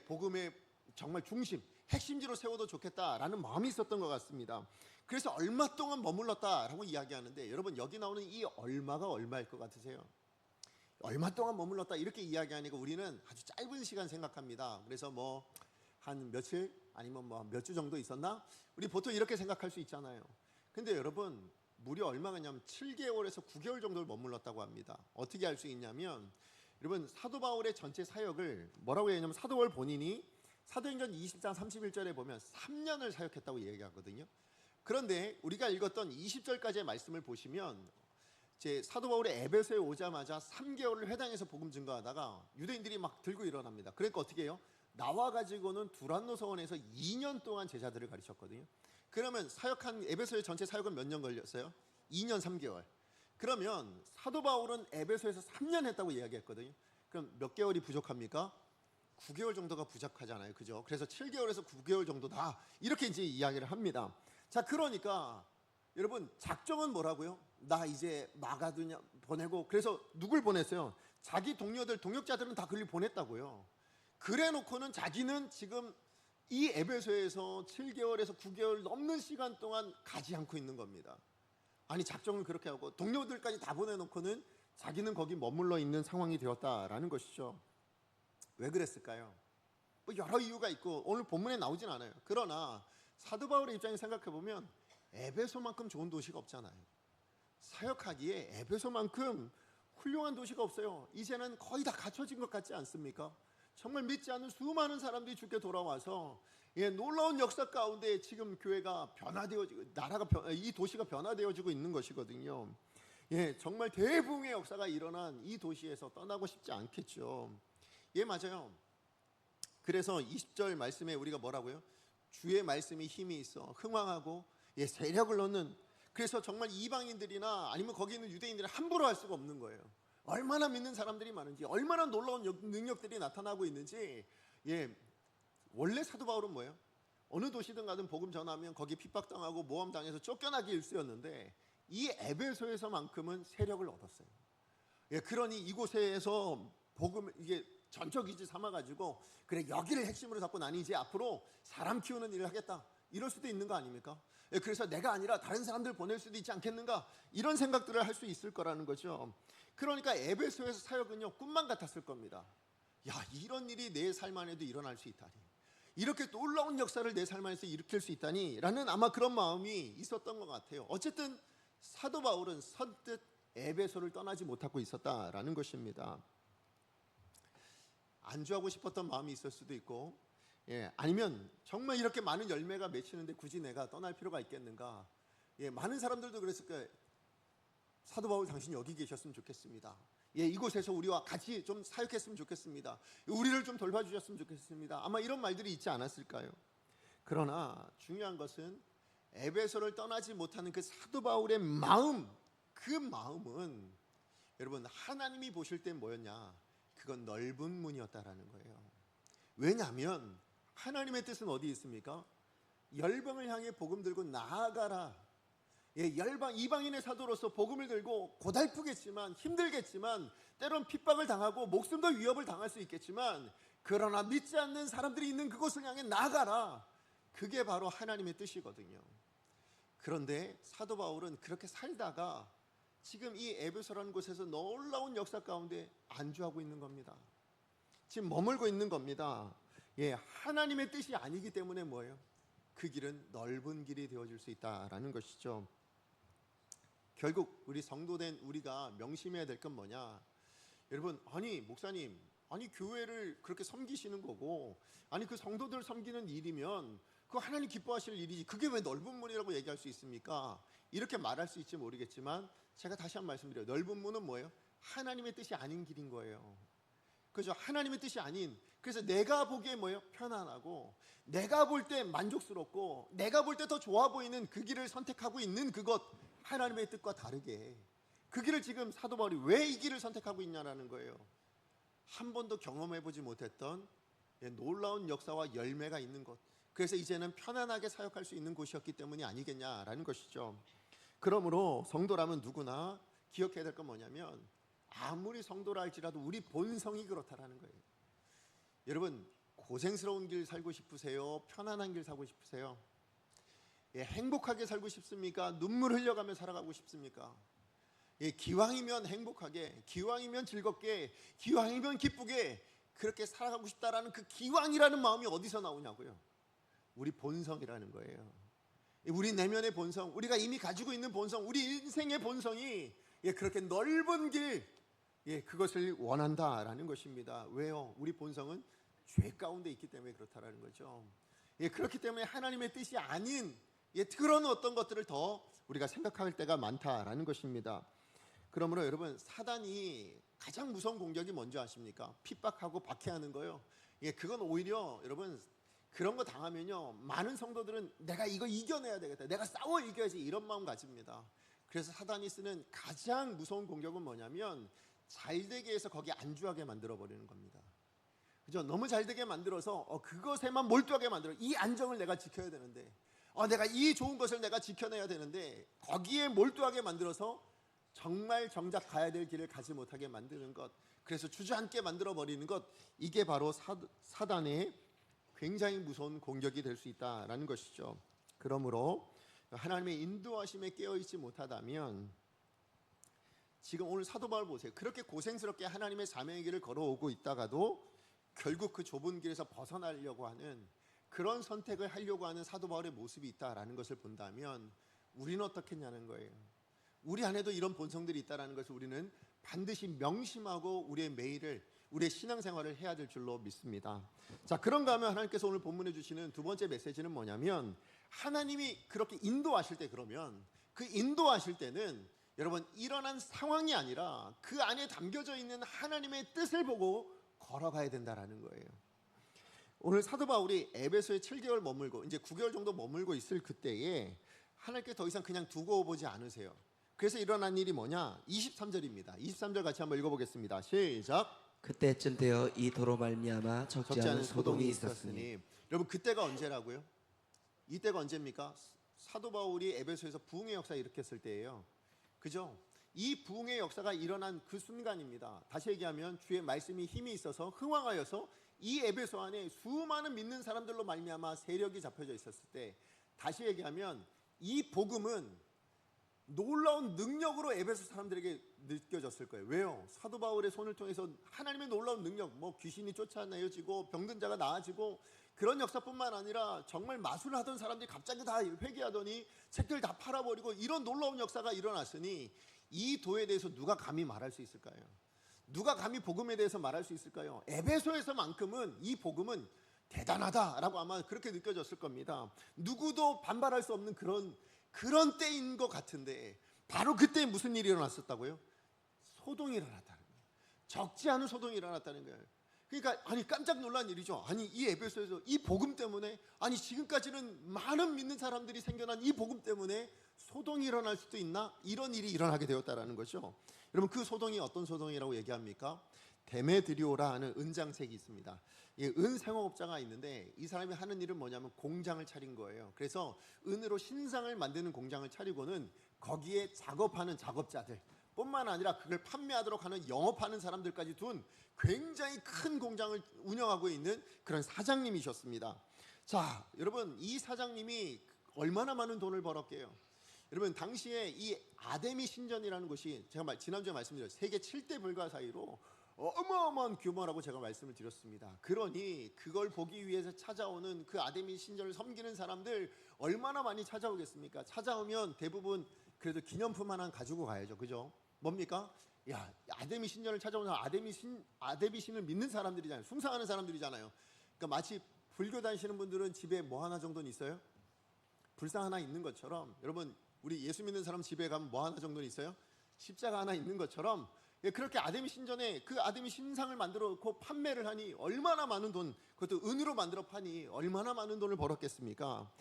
복음의 정말 중심, 핵심지로 세워도 좋겠다라는 마음이 있었던 것 같습니다. 그래서 얼마 동안 머물렀다라고 이야기하는데, 여러분 여기 나오는 이 얼마가 얼마일 것 같으세요? 얼마 동안 머물렀다 이렇게 이야기하니까 우리는 아주 짧은 시간 생각합니다. 그래서 뭐 한 며칠 아니면 뭐 몇 주 정도 있었나? 우리 보통 이렇게 생각할 수 있잖아요. 근데 여러분 무려 얼마냐면 7개월에서 9개월 정도를 머물렀다고 합니다. 어떻게 알 수 있냐면 여러분 사도 바울의 전체 사역을 뭐라고 얘기하냐면 사도 바울 본인이 사도행전 20장 31절에 보면 3년을 사역했다고 얘기하거든요. 그런데 우리가 읽었던 20절까지의 말씀을 보시면 사도 바울이 에베소에 오자마자 3개월을 회당에서 복음 증거하다가 유대인들이 막 들고 일어납니다. 그러니까 어떻게 해요? 나와가지고는 두란노 서원에서 2년 동안 제자들을 가르쳤거든요. 그러면 사역한 에베소의 전체 사역은 몇 년 걸렸어요? 2년 3개월. 그러면 사도 바울은 에베소에서 3년 했다고 이야기했거든요. 그럼 몇 개월이 부족합니까? 9개월 정도가 부족하잖아요. 그죠? 그래서 7개월에서 9개월 정도다. 이렇게 이제 이야기를 합니다. 자, 그러니까 여러분 작정은 뭐라고요? 나 이제 마가도냐 보내고, 그래서 누굴 보냈어요? 자기 동역자들은 다 글을 보냈다고요. 그래 놓고는 자기는 지금 이 에베소에서 7개월에서 9개월 넘는 시간 동안 가지 않고 있는 겁니다. 아니, 작정을 그렇게 하고 동료들까지 다 보내놓고는 자기는 거기 머물러 있는 상황이 되었다라는 것이죠. 왜 그랬을까요? 뭐 여러 이유가 있고 오늘 본문에 나오진 않아요. 그러나 사도 바울의 입장에 생각해 보면 에베소만큼 좋은 도시가 없잖아요. 사역하기에 에베소만큼 훌륭한 도시가 없어요. 이제는 거의 다 갖춰진 것 같지 않습니까? 정말 믿지 않는 수많은 사람들이 주께 돌아와서 놀라운 역사 가운데 지금 교회가 변화되어지고 이 도시가 변화되어지고 있는 것이거든요. 정말 대부흥의 역사가 일어난 이 도시에서 떠나고 싶지 않겠죠. 맞아요. 그래서 20절 말씀에 우리가 뭐라고요? 주의 말씀이 힘이 있어 흥왕하고 세력을 얻는, 그래서 정말 이방인들이나 아니면 거기 있는 유대인들이 함부로 할 수가 없는 거예요. 얼마나 믿는 사람들이 많은지, 얼마나 놀라운 능력들이 나타나고 있는지. 원래 사도 바울은 뭐예요? 어느 도시든 가든 복음 전하면 거기 핍박당하고 모함당해서 쫓겨나기 일쑤였는데 이 에베소에서만큼은 세력을 얻었어요. 그러니 이곳에서 복음을 이게 전적이지 삼아가지고, 그래 여기를 핵심으로 잡고 나는 이제 앞으로 사람 키우는 일을 하겠다, 이럴 수도 있는 거 아닙니까? 그래서 내가 아니라 다른 사람들 보낼 수도 있지 않겠는가, 이런 생각들을 할 수 있을 거라는 거죠. 그러니까 에베소에서 사역은요 꿈만 같았을 겁니다. 이런 일이 내 삶 안에도 일어날 수 있다니, 이렇게 놀라운 역사를 내 삶 안에서 일으킬 수 있다니 라는 아마 그런 마음이 있었던 것 같아요. 어쨌든 사도 바울은 선뜻 에베소를 떠나지 못하고 있었다라는 것입니다. 안주하고 싶었던 마음이 있을 수도 있고, 아니면 정말 이렇게 많은 열매가 맺히는데 굳이 내가 떠날 필요가 있겠는가. 많은 사람들도 그랬을 거예요. 사도 바울 당신이 여기 계셨으면 좋겠습니다. 이곳에서 우리와 같이 좀 사역했으면 좋겠습니다. 우리를 좀 돌봐주셨으면 좋겠습니다. 아마 이런 말들이 있지 않았을까요? 그러나 중요한 것은 에베소를 떠나지 못하는 그 사도 바울의 마음, 그 마음은 여러분 하나님이 보실 때 뭐였냐? 그건 넓은 문이었다라는 거예요. 왜냐하면 하나님의 뜻은 어디 있습니까? 열방을 향해 복음 들고 나아가라. 열방 이방인의 사도로서 복음을 들고 고달프겠지만 힘들겠지만 때론 핍박을 당하고 목숨도 위협을 당할 수 있겠지만, 그러나 믿지 않는 사람들이 있는 그곳을 향해 나아가라. 그게 바로 하나님의 뜻이거든요. 그런데 사도 바울은 그렇게 살다가 지금 이 에베소라는 곳에서 놀라운 역사 가운데 안주하고 있는 겁니다. 지금 머물고 있는 겁니다. 하나님의 뜻이 아니기 때문에 뭐예요? 그 길은 넓은 길이 되어질 수 있다라는 것이죠. 결국 우리 성도된 우리가 명심해야 될 건 뭐냐? 여러분, 아니 목사님, 아니 교회를 그렇게 섬기시는 거고, 아니 그 성도들 섬기는 일이면 그거 하나님 기뻐하실 일이지, 그게 왜 넓은 문이라고 얘기할 수 있습니까? 이렇게 말할 수 있지 모르겠지만 제가 다시 한번 말씀드려요. 넓은 문은 뭐예요? 하나님의 뜻이 아닌 길인 거예요. 그죠? 하나님의 뜻이 아닌, 그래서 내가 보기에 뭐예요? 편안하고 내가 볼 때 만족스럽고 내가 볼 때 더 좋아 보이는 그 길을 선택하고 있는 그것, 하나님의 뜻과 다르게 그 길을 지금 사도 바울이 왜 이 길을 선택하고 있냐라는 거예요. 한 번도 경험해보지 못했던 놀라운 역사와 열매가 있는 곳, 그래서 이제는 편안하게 사역할 수 있는 곳이었기 때문이 아니겠냐라는 것이죠. 그러므로 성도라면 누구나 기억해야 될 건 뭐냐면, 아무리 성도라 할지라도 우리 본성이 그렇다라는 거예요. 여러분, 고생스러운 길 살고 싶으세요? 편안한 길 살고 싶으세요? 행복하게 살고 싶습니까? 눈물 흘려가며 살아가고 싶습니까? 기왕이면 행복하게, 기왕이면 즐겁게, 기왕이면 기쁘게 그렇게 살아가고 싶다라는 그 기왕이라는 마음이 어디서 나오냐고요? 우리 본성이라는 거예요. 우리 내면의 본성, 우리가 이미 가지고 있는 본성, 우리 인생의 본성이 그렇게 넓은 길, 그것을 원한다라는 것입니다. 왜요? 우리 본성은 죄 가운데 있기 때문에 그렇다라는 거죠. 그렇기 때문에 하나님의 뜻이 아닌 그런 어떤 것들을 더 우리가 생각할 때가 많다라는 것입니다. 그러므로 여러분, 사단이 가장 무서운 공격이 뭔지 아십니까? 핍박하고 박해하는 거요. 그건 오히려 여러분, 그런 거 당하면요 많은 성도들은 내가 이거 이겨내야 되겠다, 내가 싸워 이겨야지, 이런 마음 가집니다. 그래서 사단이 쓰는 가장 무서운 공격은 뭐냐면 잘되게 해서 거기에 안주하게 만들어 버리는 겁니다. 그죠? 너무 잘되게 만들어서 그것에만 몰두하게 만들어. 이 안정을 내가 지켜야 되는데, 내가 이 좋은 것을 내가 지켜내야 되는데 거기에 몰두하게 만들어서 정말 정작 가야 될 길을 가지 못하게 만드는 것, 그래서 주저앉게 만들어 버리는 것, 이게 바로 사단의 굉장히 무서운 공격이 될 수 있다라는 것이죠. 그러므로 하나님의 인도하심에 깨어있지 못하다면, 지금 오늘 사도 바울 보세요. 그렇게 고생스럽게 하나님의 사명의 길을 걸어오고 있다가도 결국 그 좁은 길에서 벗어나려고 하는, 그런 선택을 하려고 하는 사도 바울의 모습이 있다라는 것을 본다면 우리는 어떻겠냐는 거예요. 우리 안에도 이런 본성들이 있다라는 것을 우리는 반드시 명심하고 우리의 매일을, 우리의 신앙생활을 해야 될 줄로 믿습니다. 자, 그런가 하면 하나님께서 오늘 본문에 주시는 두 번째 메시지는 뭐냐면, 하나님이 그렇게 인도하실 때, 그러면 그 인도하실 때는 여러분 일어난 상황이 아니라 그 안에 담겨져 있는 하나님의 뜻을 보고 걸어가야 된다라는 거예요. 오늘 사도 바울이 에베소에 7개월 머물고 이제 9개월 정도 머물고 있을 그때에 하나님께 더 이상 그냥 두고 보지 않으세요. 그래서 일어난 일이 뭐냐? 23절입니다. 23절 같이 한번 읽어보겠습니다. 시작. 그때쯤 되어 이 도로 말미암아 적지 않은 소동이 있었으니. 여러분 그때가 언제라고요? 이때가 언제입니까? 사도 바울이 에베소에서 부흥의 역사 일으켰을 때예요. 그죠? 이 부흥의 역사가 일어난 그 순간입니다. 다시 얘기하면 주의 말씀이 힘이 있어서 흥왕하여서 이 에베소 안에 수많은 믿는 사람들로 말미암아 세력이 잡혀져 있었을 때, 다시 얘기하면 이 복음은 놀라운 능력으로 에베소 사람들에게 느껴졌을 거예요. 왜요? 사도 바울의 손을 통해서 하나님의 놀라운 능력, 뭐 귀신이 쫓아내어지고 병든 자가 나아지고, 그런 역사뿐만 아니라 정말 마술을 하던 사람들이 갑자기 다 회개하더니 책들 다 팔아버리고, 이런 놀라운 역사가 일어났으니 이 도에 대해서 누가 감히 말할 수 있을까요? 누가 감히 복음에 대해서 말할 수 있을까요? 에베소에서만큼은 이 복음은 대단하다라고 아마 그렇게 느껴졌을 겁니다. 누구도 반발할 수 없는 그런 때인 것 같은데, 바로 그때 무슨 일이 일어났었다고요? 소동이 일어났다는 거예요. 적지 않은 소동이 일어났다는 거예요. 그러니까 아니 깜짝 놀란 일이죠. 아니 이 에베소에서 이 복음 때문에, 아니 지금까지는 많은 믿는 사람들이 생겨난 이 복음 때문에 소동이 일어날 수도 있나? 이런 일이 일어나게 되었다라는 거죠. 여러분 그 소동이 어떤 소동이라고 얘기합니까? 데메드리오라 하는 은장색이 있습니다. 은생업자가 있는데 이 사람이 하는 일은 뭐냐면 공장을 차린 거예요. 그래서 은으로 신상을 만드는 공장을 차리고는 거기에 작업하는 작업자들 뿐만 아니라 그걸 판매하도록 하는 영업하는 사람들까지 둔 굉장히 큰 공장을 운영하고 있는 그런 사장님이셨습니다. 자, 여러분 이 사장님이 얼마나 많은 돈을 벌었게요? 여러분 당시에 이 아데미 신전이라는 곳이, 제가 지난주에 말씀드렸죠, 세계 7대 불가 사이로 어마어마한 규모라고 제가 말씀을 드렸습니다. 그러니 그걸 보기 위해서 찾아오는 그 아데미 신전을 섬기는 사람들 얼마나 많이 찾아오겠습니까? 찾아오면 대부분 그래도 기념품 하나 가지고 가야죠. 그죠? 뭡니까? 야, 아데미 신전을 찾아오는 아데미 신을 믿는 사람들이잖아요. 숭상하는 사람들이잖아요. 그러니까 마치 불교 다니시는 분들은 집에 뭐 하나 정도는 있어요? 불상 하나 있는 것처럼, 여러분 우리 예수 믿는 사람 집에 가면 뭐 하나 정도는 있어요? 십자가 하나 있는 것처럼, 그렇게 아데미 신전에 그 아데미 신상을 만들어 놓고 판매를 하니 얼마나 많은 돈, 그것도 은으로 만들어 파니 얼마나 많은 돈을 벌었겠습니까?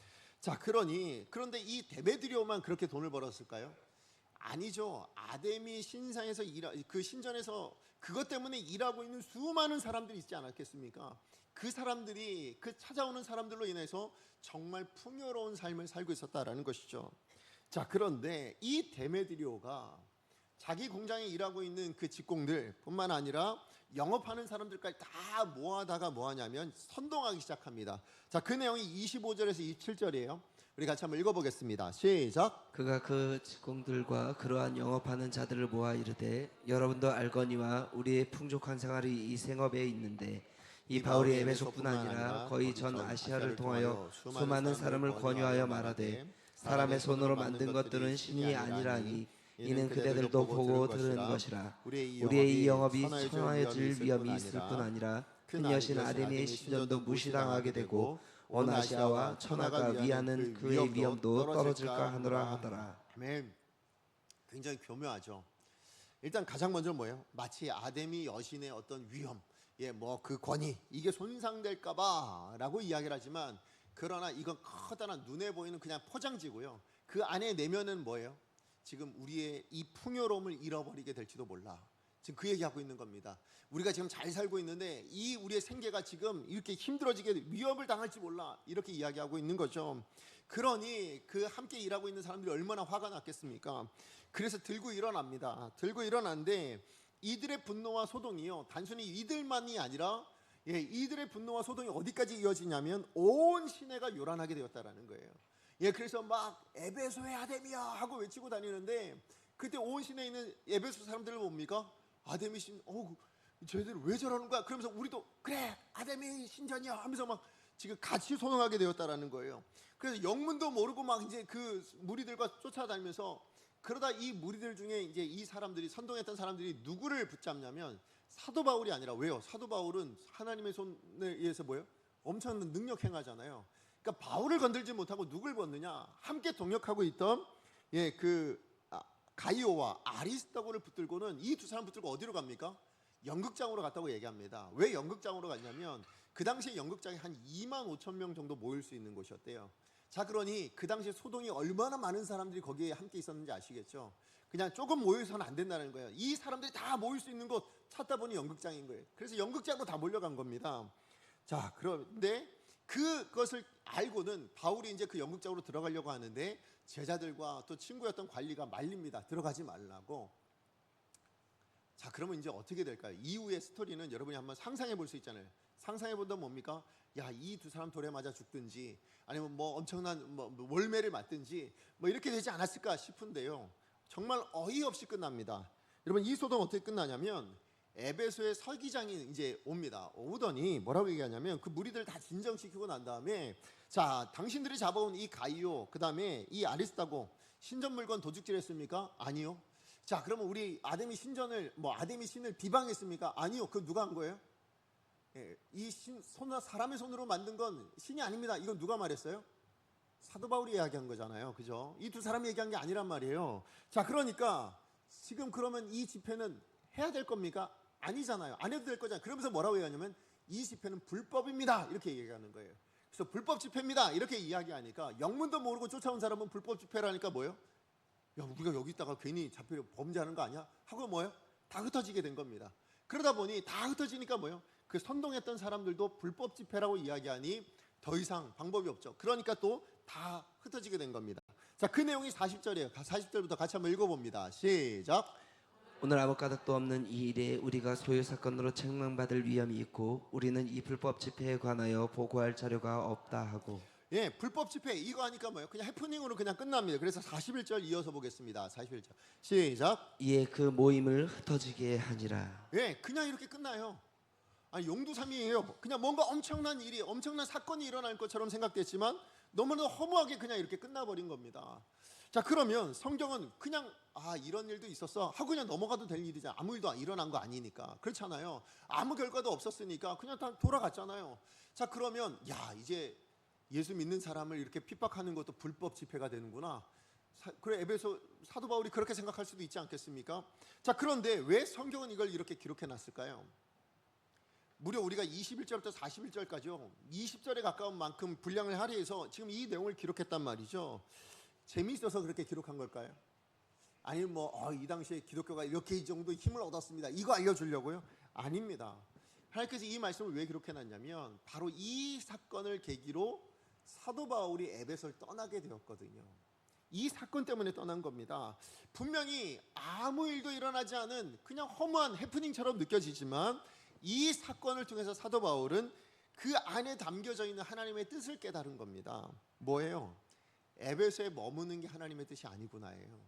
자, 그런데 이 데메드리오만 그렇게 돈을 벌었을까요? 아니죠. 아데미 신상에서 그 신전에서 그것 때문에 일하고 있는 수많은 사람들이 있지 않았겠습니까? 그 사람들이, 그 찾아오는 사람들로 인해서 정말 풍요로운 삶을 살고 있었다라는 것이죠. 자, 그런데 이 데메드리오가 자기 공장에 일하고 있는 그 직공들 뿐만 아니라 영업하는 사람들까지 다 모아다가 뭐하냐면 선동하기 시작합니다. 자, 그 내용이 25절에서 27절이에요. 우리 같이 한번 읽어보겠습니다. 시작. 그가 그 직공들과 그러한 영업하는 자들을 모아 이르되, 여러분도 알거니와 우리의 풍족한 생활이 이 생업에 있는데, 이 바울이 에베소뿐 아니라 거의 전 아시아를 통하여 수많은 사람을 권유하여 말하되, 사람의 손으로 만든 것들은 신이 아니라니 이는 그대들도 보고 들은 것이라. 우리의 이 영업이 천하여질 위험이 있을 뿐 아니라 큰 여신 아데미의 신전도 무시당하게 되고 온 아시아와 천하가 위하는 그의 위엄도 떨어질까 하노라 하더라. 아멘. 굉장히 교묘하죠. 일단 가장 먼저 뭐예요? 마치 아데미 여신의 어떤 위엄, 뭐 그 권위, 이게 손상될까봐라고 이야기를 하지만, 그러나 이건 커다란 눈에 보이는 그냥 포장지고요. 그 안에 내면은 뭐예요? 지금 우리의 이 풍요로움을 잃어버리게 될지도 몰라. 지금 그 얘기하고 있는 겁니다. 우리가 지금 잘 살고 있는데 이 우리의 생계가 지금 이렇게 힘들어지게 위협을 당할지 몰라. 이렇게 이야기하고 있는 거죠. 그러니 그 함께 일하고 있는 사람들이 얼마나 화가 났겠습니까? 그래서 들고 일어납니다. 들고 일어났는데 이들의 분노와 소동이요, 단순히 이들만이 아니라 이들의 분노와 소동이 어디까지 이어지냐면 온 시내가 요란하게 되었다라는 거예요. 그래서 막 에베소의 아데미야 하고 외치고 다니는데, 그때 온 시내에 있는 에베소 사람들을 뭡니까? 아데미 신, 쟤들 왜 저러는 거야? 그러면서 우리도 그래 아데미 신전이야 하면서 막 지금 같이 소동하게 되었다라는 거예요. 그래서 영문도 모르고 막 이제 그 무리들과 쫓아다니면서, 그러다 이 무리들 중에 이제 이 사람들이, 선동했던 사람들이 누구를 붙잡냐면 사도 바울이 아니라, 왜요? 사도 바울은 하나님의 손에 의해서 뭐예요? 엄청난 능력 행하잖아요. 그러니까 바울을 건들지 못하고 누굴 벗느냐? 함께 동역하고 있던 가이오와 아리스타고를 붙들고는, 이 두 사람 붙들고 어디로 갑니까? 연극장으로 갔다고 얘기합니다. 왜 연극장으로 갔냐면 그 당시에 연극장에 한 2만 5천 명 정도 모일 수 있는 곳이었대요. 자, 그러니 그 당시에 소동이 얼마나 많은 사람들이 거기에 함께 있었는지 아시겠죠? 그냥 조금 모여서는 안 된다는 거예요. 이 사람들이 다 모일 수 있는 곳 찾다 보니 연극장인 거예요. 그래서 연극장으로 다 몰려간 겁니다. 자, 그런데 그것을 알고는 바울이 이제 그 연극장으로 들어가려고 하는데 제자들과 또 친구였던 관리가 말립니다. 들어가지 말라고. 자, 그러면 이제 어떻게 될까요? 이후의 스토리는 여러분이 한번 상상해 볼 수 있잖아요. 상상해 본다면 뭡니까? 야, 이 두 사람 돌에 맞아 죽든지, 아니면 뭐 엄청난 월매를 맞든지 뭐 이렇게 되지 않았을까 싶은데요. 정말 어이없이 끝납니다. 여러분, 이 소동 어떻게 끝나냐면 에베소의 서기장이 이제 옵니다. 오더니 뭐라고 얘기하냐면, 그 무리들 다 진정시키고 난 다음에, 자, 당신들이 잡아온 이 가이오, 그 다음에 이 아리스타고 신전 물건 도둑질했습니까? 아니요. 자, 그러면 우리 아데미 신전을, 아데미 신을 비방했습니까? 아니요. 그건 누가 한 거예요? 이 사람의 손으로 만든 건 신이 아닙니다. 이건 누가 말했어요? 사도 바울이 이야기한 거잖아요. 그죠? 이 두 사람이 얘기한 게 아니란 말이에요. 자, 그러니까 지금 그러면 이 집회는 해야 될 겁니까? 아니잖아요. 안 해도 될 거잖아요. 그러면서 뭐라고 얘기하냐면 이 집회는 불법입니다. 이렇게 얘기하는 거예요. 그래서 불법 집회입니다. 이렇게 이야기하니까, 영문도 모르고 쫓아온 사람은 불법 집회라니까 뭐예요? 야, 우리가 여기 있다가 괜히 잡히려 범죄하는 거 아니야? 하고 뭐예요? 다 흩어지게 된 겁니다. 그러다 보니 다 흩어지니까 뭐예요? 그 선동했던 사람들도 불법 집회라고 이야기하니 더 이상 방법이 없죠. 그러니까 또 다 흩어지게 된 겁니다. 자, 그 내용이 40절이에요. 40절부터 같이 한번 읽어봅니다. 시작. 오늘 아무 까닭도 없는 이 일에 우리가 소유 사건으로 책망받을 위험이 있고 우리는 이 불법 집회에 관하여 보고할 자료가 없다 하고. 불법 집회 이거 하니까 뭐예요? 그냥 해프닝으로 그냥 끝납니다. 그래서 41절 이어서 보겠습니다. 41절 시작. 이에 그 모임을 흩어지게 하니라. 그냥 이렇게 끝나요. 아니, 용두삼이에요. 그냥 뭔가 엄청난 일이, 엄청난 사건이 일어날 것처럼 생각됐지만 너무나도 허무하게 그냥 이렇게 끝나버린 겁니다. 자, 그러면 성경은 그냥 이런 일도 있었어 하고 그냥 넘어가도 될 일이잖아요. 아무 일도 일어난 거 아니니까. 그렇잖아요. 아무 결과도 없었으니까 그냥 다 돌아갔잖아요. 자, 그러면 이제 예수 믿는 사람을 이렇게 핍박하는 것도 불법 집회가 되는구나. 그래, 에베소 사도 바울이 그렇게 생각할 수도 있지 않겠습니까? 자, 그런데 왜 성경은 이걸 이렇게 기록해 놨을까요? 무려 우리가 21절부터 41절까지요, 20절에 가까운 만큼 분량을 할애해서 지금 이 내용을 기록했단 말이죠. 재미있어서 그렇게 기록한 걸까요? 아니면 이 당시에 기독교가 이렇게 이 정도 힘을 얻었습니다, 이거 알려주려고요? 아닙니다. 하나님께서 이 말씀을 왜 기록해놨냐면 바로 이 사건을 계기로 사도 바울이 에베소를 떠나게 되었거든요. 이 사건 때문에 떠난 겁니다. 분명히 아무 일도 일어나지 않은 그냥 허무한 해프닝처럼 느껴지지만 이 사건을 통해서 사도 바울은 그 안에 담겨져 있는 하나님의 뜻을 깨달은 겁니다. 뭐예요? 에베소에 머무는 게 하나님의 뜻이 아니구나예요.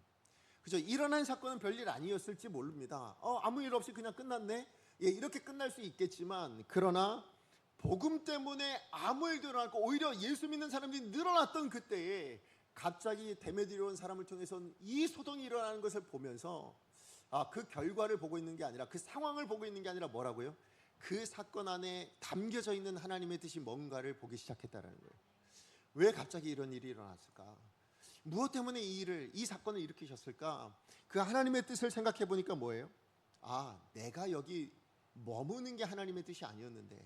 그죠? 일어난 사건은 별일 아니었을지 모릅니다. 아무 일 없이 그냥 끝났네? 이렇게 끝날 수 있겠지만, 그러나 복음 때문에 아무 일도 일어나고 오히려 예수 믿는 사람들이 늘어났던 그때에 갑자기 데메드리온 사람을 통해서 이 소동이 일어나는 것을 보면서 그 결과를 보고 있는 게 아니라, 그 상황을 보고 있는 게 아니라 뭐라고요? 그 사건 안에 담겨져 있는 하나님의 뜻이 뭔가를 보기 시작했다는 거예요. 왜 갑자기 이런 일이 일어났을까? 무엇 때문에 이 사건을 일으키셨을까? 그 하나님의 뜻을 생각해 보니까 뭐예요? 내가 여기 머무는 게 하나님의 뜻이 아니었는데,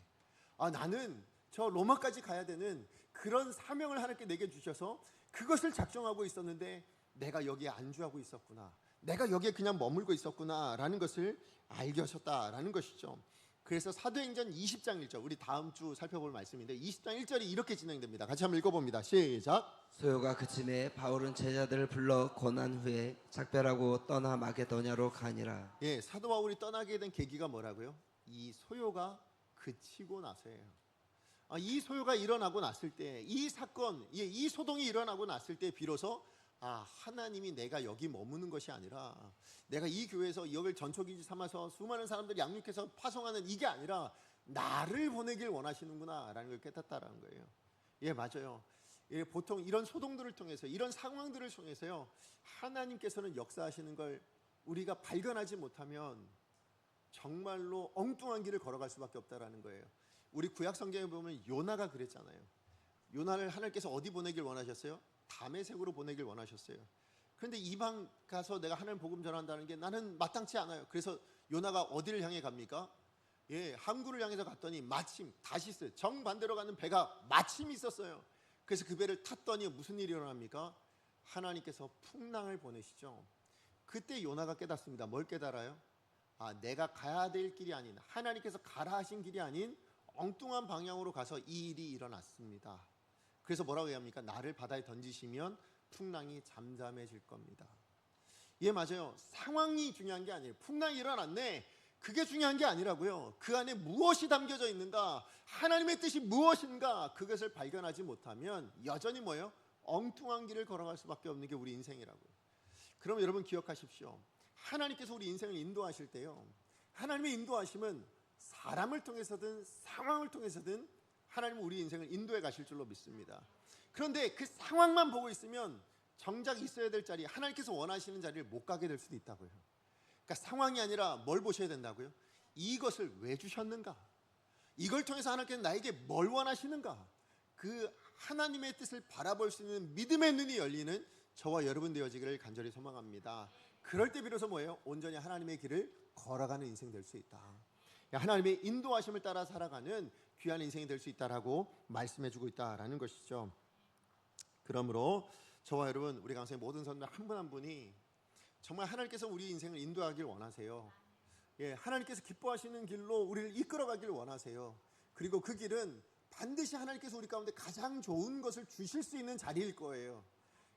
나는 저 로마까지 가야 되는 그런 사명을 하나님께 내게 주셔서 그것을 작정하고 있었는데 내가 여기에 안주하고 있었구나. 내가 여기에 그냥 머물고 있었구나라는 것을 알게 하셨다라는 것이죠. 그래서 사도행전 20장 1절, 우리 다음 주 살펴볼 말씀인데 20장 1절이 이렇게 진행됩니다. 같이 한번 읽어봅니다. 시작. 소요가 그침에 바울은 제자들을 불러 고난 후에 작별하고 떠나 마게도냐로 가니라. 예, 사도 바울이 떠나게 된 계기가 뭐라고요? 이 소요가 그치고 나서예요. 이 소요가 일어나고 났을 때, 이 사건, 이 소동이 일어나고 났을 때 비로소 하나님이 내가 여기 머무는 것이 아니라 내가 이 교회에서 여기를 전초기지 삼아서 수많은 사람들이 양육해서 파송하는 이게 아니라 나를 보내길 원하시는구나 라는 걸 깨닫다라는 거예요. 예, 맞아요. 예, 보통 이런 소동들을 통해서, 이런 상황들을 통해서요, 하나님께서는 역사하시는 걸 우리가 발견하지 못하면 정말로 엉뚱한 길을 걸어갈 수밖에 없다라는 거예요. 우리 구약 성경에 보면 요나가 그랬잖아요. 요나를 하나님께서 어디 보내길 원하셨어요? 다메섹으로 보내길 원하셨어요. 그런데 이방 가서 내가 하나님 복음 전한다는 게 나는 마땅치 않아요. 그래서 요나가 어디를 향해 갑니까? 예, 항구를 향해서 갔더니 마침 다시스 정반대로 가는 배가 마침 있었어요. 그래서 그 배를 탔더니 무슨 일이 일어납니까? 하나님께서 풍랑을 보내시죠. 그때 요나가 깨닫습니다. 뭘 깨달아요? 내가 가야 될 길이 아닌, 하나님께서 가라 하신 길이 아닌 엉뚱한 방향으로 가서 이 일이 일어났습니다. 그래서 뭐라고 합니까? 나를 바다에 던지시면 풍랑이 잠잠해질 겁니다. 예, 맞아요. 상황이 중요한 게 아니에요. 풍랑이 일어났네, 그게 중요한 게 아니라고요. 그 안에 무엇이 담겨져 있는가, 하나님의 뜻이 무엇인가, 그것을 발견하지 못하면 여전히 뭐예요? 엉뚱한 길을 걸어갈 수밖에 없는 게 우리 인생이라고요. 그럼 여러분 기억하십시오. 하나님께서 우리 인생을 인도하실 때요, 하나님의 인도하심은 사람을 통해서든 상황을 통해서든 하나님은 우리 인생을 인도해 가실 줄로 믿습니다. 그런데 그 상황만 보고 있으면 정작 있어야 될 자리, 하나님께서 원하시는 자리를 못 가게 될 수도 있다고요. 그러니까 상황이 아니라 뭘 보셔야 된다고요? 이것을 왜 주셨는가? 이걸 통해서 하나님께서 나에게 뭘 원하시는가? 그 하나님의 뜻을 바라볼 수 있는 믿음의 눈이 열리는 저와 여러분 되어지기를 간절히 소망합니다. 그럴 때 비로소 뭐예요? 온전히 하나님의 길을 걸어가는 인생 될 수 있다. 하나님의 인도하심을 따라 살아가는 귀한 인생이 될 수 있다라고 말씀해주고 있다라는 것이죠. 그러므로 저와 여러분, 우리 강성의 모든 성도들 한 분 한 분이 정말 하나님께서 우리 인생을 인도하길 원하세요. 예, 하나님께서 기뻐하시는 길로 우리를 이끌어가길 원하세요. 그리고 그 길은 반드시 하나님께서 우리 가운데 가장 좋은 것을 주실 수 있는 자리일 거예요.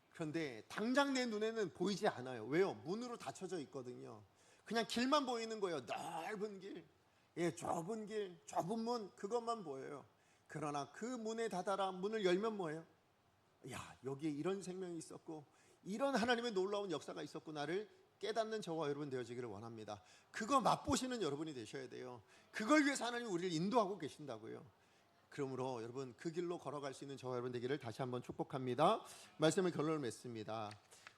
그런데 당장 내 눈에는 보이지 않아요. 왜요? 문으로 닫혀져 있거든요. 그냥 길만 보이는 거예요. 넓은 길, 예, 좁은 길, 좁은 문, 그것만 보여요. 그러나 그 문에 닫아라, 문을 열면 뭐예요? 야, 여기에 이런 생명이 있었고 이런 하나님의 놀라운 역사가 있었구나를 깨닫는 저와 여러분 되어지기를 원합니다. 그거 맛보시는 여러분이 되셔야 돼요. 그걸 위해서 하나님이 우리를 인도하고 계신다고요. 그러므로 여러분, 그 길로 걸어갈 수 있는 저와 여러분 되기를 다시 한번 축복합니다. 말씀의 결론을 맺습니다.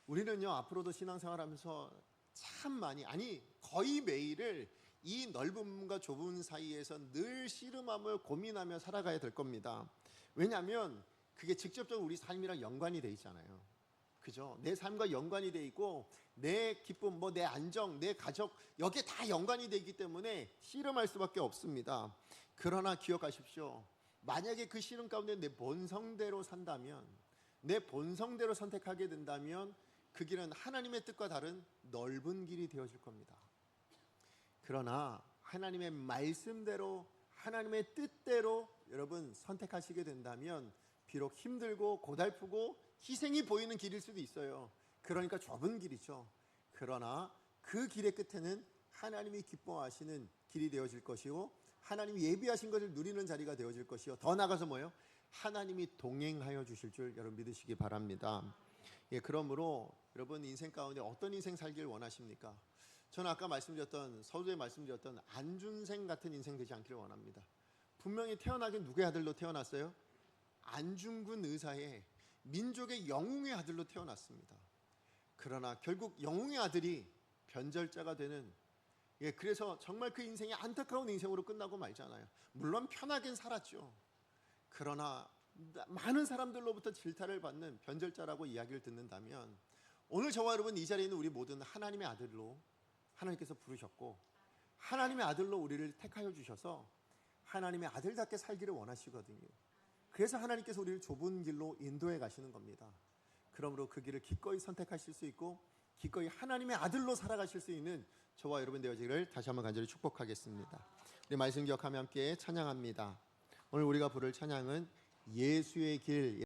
우리는요, 앞으로도 신앙생활하면서 참 많이, 거의 매일을 이 넓은 문과 좁은 사이에서 늘 씨름함을 고민하며 살아가야 될 겁니다. 왜냐하면 그게 직접적으로 우리 삶이랑 연관이 돼 있잖아요. 그죠? 내 삶과 연관이 돼 있고 내 기쁨, 내 안정, 내 가족, 여기에 다 연관이 되기 때문에 씨름할 수밖에 없습니다. 그러나 기억하십시오. 만약에 그 씨름 가운데 내 본성대로 산다면, 내 본성대로 선택하게 된다면 그 길은 하나님의 뜻과 다른 넓은 길이 되어질 겁니다. 그러나 하나님의 말씀대로, 하나님의 뜻대로 여러분 선택하시게 된다면 비록 힘들고 고달프고 희생이 보이는 길일 수도 있어요. 그러니까 좁은 길이죠. 그러나 그 길의 끝에는 하나님이 기뻐하시는 길이 되어질 것이고 하나님이 예비하신 것을 누리는 자리가 되어질 것이요, 더 나아가서 뭐예요? 하나님이 동행하여 주실 줄 여러분 믿으시기 바랍니다. 예, 그러므로 여러분 인생 가운데 어떤 인생 살길 원하십니까? 저는 아까 말씀드렸던, 서두에 말씀드렸던 안준생 같은 인생 되지 않기를 원합니다. 분명히 태어나긴 누구의 아들로 태어났어요? 안중근 의사의, 민족의 영웅의 아들로 태어났습니다. 그러나 결국 영웅의 아들이 변절자가 되는, 그래서 정말 그 인생이 안타까운 인생으로 끝나고 말잖아요. 물론 편하긴 살았죠. 그러나 많은 사람들로부터 질타를 받는 변절자라고 이야기를 듣는다면, 오늘 저와 여러분 이 자리에 있는 우리 모두는 하나님의 아들로 하나님께서 부르셨고 하나님의 아들로 우리를 택하여 주셔서 하나님의 아들답게 살기를 원하시거든요. 그래서 하나님께서 우리를 좁은 길로 인도해 가시는 겁니다. 그러므로 그 길을 기꺼이 선택하실 수 있고 기꺼이 하나님의 아들로 살아가실 수 있는 저와 여러분 되어지기를 다시 한번 간절히 축복하겠습니다. 우리 말씀 기억하며 함께 찬양합니다. 오늘 우리가 부를 찬양은 예수의 길.